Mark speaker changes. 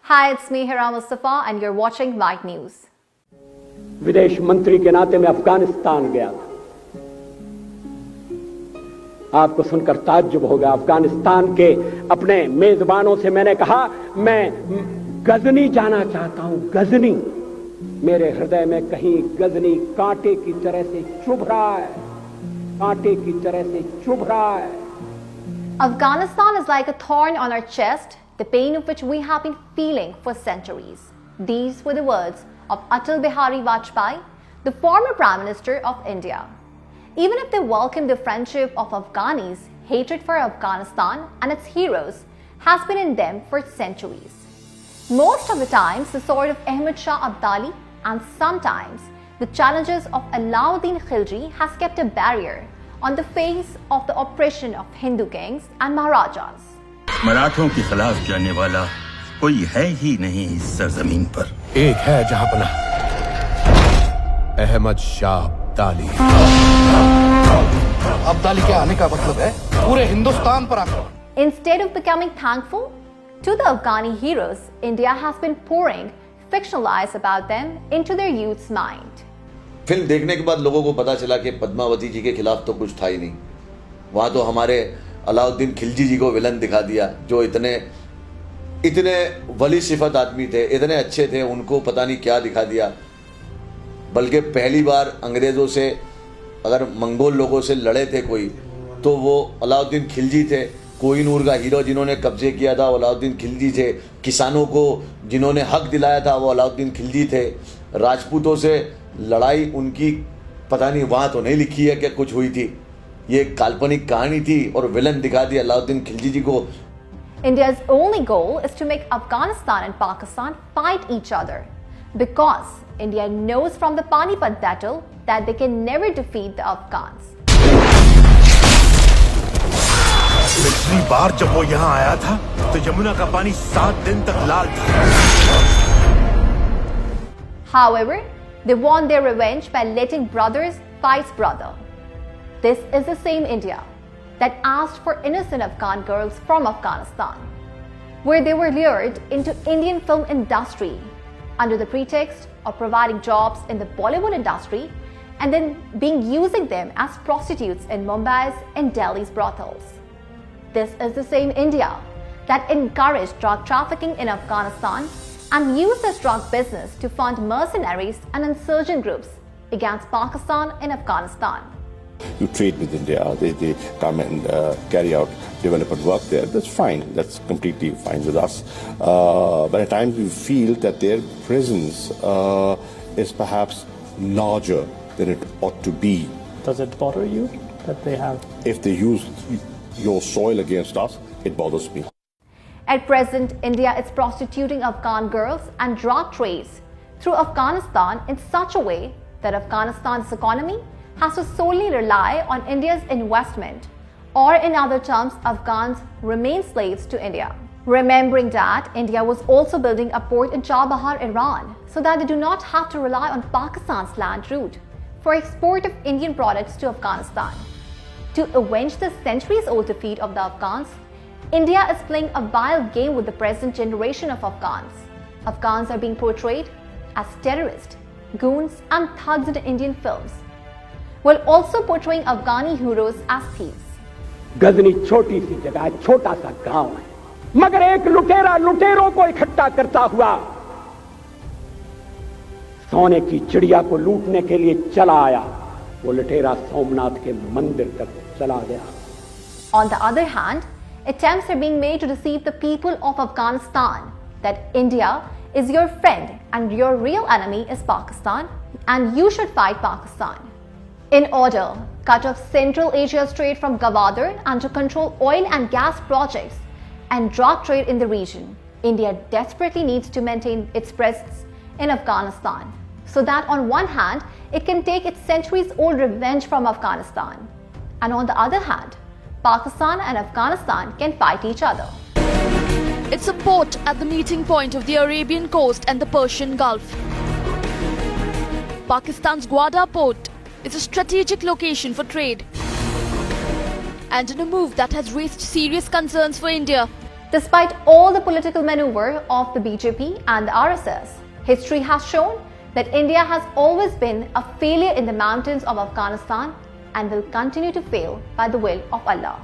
Speaker 1: Hi, it's me Hira Mustafa and you're watching White News.
Speaker 2: विदेश मंत्री के नाते मैं अफगानिस्तान गया था। आपको सुनकर ताज्जुब होगा। अफगानिस्तान के अपने मेजबानों से मैंने कहा मैं गजनी जाना चाहता हूं। गजनी मेरे हृदय में कहीं गजनी कांटे की तरह से चुभ रहा है, कांटे की तरह से चुभ रहा है।
Speaker 1: Afghanistan is like a thorn on our chest, the pain of which we have been feeling for centuries. These were the words of Atal Bihari Vajpayee, the former Prime Minister of India. Even if they welcomed the friendship of Afghanis, hatred for Afghanistan and its heroes has been in them for centuries. Most of the times, the sword of Ahmad Shah Abdali and sometimes the challenges of Alauddin Khilji has kept a barrier on the face of the oppression of Hindu kings and Maharajas.
Speaker 3: मराठों के खिलाफ जाने वाला कोई है ही नहीं इस सरजमीन पर।
Speaker 4: एक है जहांपनाह, अहमद शाह अब्दाली।
Speaker 5: अब्दाली के आने का मतलब है पूरे हिंदुस्तान पर आक्रमण।
Speaker 1: Instead of becoming thankful to the Afghani heroes, India has been pouring fictional lies about them into their youth's mind.
Speaker 6: Film देखने के बाद लोगों को पता चला कि पद्मावती जी के खिलाफ तो कुछ था ही नहीं। वहां तो हमारे अलाउद्दीन खिलजी जी को विलन दिखा दिया, जो इतने वली सिफत आदमी थे, इतने अच्छे थे, उनको पता नहीं क्या दिखा दिया। बल्कि पहली बार अंग्रेज़ों से अगर मंगोल लोगों से लड़े थे कोई, तो वो अलाउद्दीन खिलजी थे। कोहिनूर का हीरो जिन्होंने कब्जे किया था वो अलाउद्दीन खिलजी थे। किसानों को जिन्होंने हक दिलाया था वो अलाउद्दीन खिलजी थे। राजपूतों से लड़ाई उनकी पता नहीं, वहाँ तो नहीं लिखी है कि कुछ हुई थी, ये काल्पनिक कहानी थी और विलन दिखा दिया अलाउद्दीन खिलजी जी को।
Speaker 1: India's only goal is to make Afghanistan and Pakistan fight each other because India knows from the Panipat battle that they can never defeat the Afghans.
Speaker 4: पिछली बार जब वो यहाँ आया था तो यमुना का पानी 7 दिन तक लाल था।
Speaker 1: However, they want their revenge by letting brothers fight brother. This is the same India that asked for innocent Afghan girls from Afghanistan, where they were lured into Indian film industry under the pretext of providing jobs in the Bollywood industry and then using them as prostitutes in Mumbai's and Delhi's brothels. This is the same India that encouraged drug trafficking in Afghanistan and used this drug business to fund mercenaries and insurgent groups against Pakistan and Afghanistan.
Speaker 7: You trade with India, they come and carry out development work there. That's fine. That's completely fine with us. But at times we feel that their presence is perhaps larger than it ought to be.
Speaker 8: Does it bother you that they have?
Speaker 7: If they use your soil against us, it bothers me.
Speaker 1: At present, India is prostituting Afghan girls and drug trades through Afghanistan in such a way that Afghanistan's economy has to solely rely on India's investment, or in other terms, Afghans remain slaves to India. Remembering that India was also building a port in Chabahar, Iran, so that they do not have to rely on Pakistan's land route for export of Indian products to Afghanistan. To avenge the centuries-old defeat of the Afghans, India is playing a vile game with the present generation of Afghans. Afghans are being portrayed as terrorists, goons, and thugs in Indian films, while also portraying Afghani heroes as thieves.
Speaker 2: Ghazni छोटी सी जगह है, छोटा सा गांव है, मगर एक लुटेरा लुटेरों को इकट्ठा करता हुआ सोने की चिड़िया को लूटने के लिए चला आया। वो लुटेरा सोमनाथ के मंदिर तक चला गया।
Speaker 1: On the other hand, attempts are being made to deceive the people of Afghanistan that India is your friend and your real enemy is Pakistan and you should fight Pakistan. In order to cut off Central Asia's trade from Gwadar and to control oil and gas projects and drug trade in the region, India desperately needs to maintain its presence in Afghanistan so that on one hand, it can take its centuries-old revenge from Afghanistan, and on the other hand, Pakistan and Afghanistan can fight each other.
Speaker 9: It's a port at the meeting point of the Arabian coast and the Persian Gulf. Pakistan's Gwadar port is a strategic location for trade. And in a move that has raised serious concerns for India,
Speaker 1: Despite all the political maneuver of the BJP and the RSS, history has shown that India has always been a failure in the mountains of Afghanistan and will continue to fail by the will of Allah.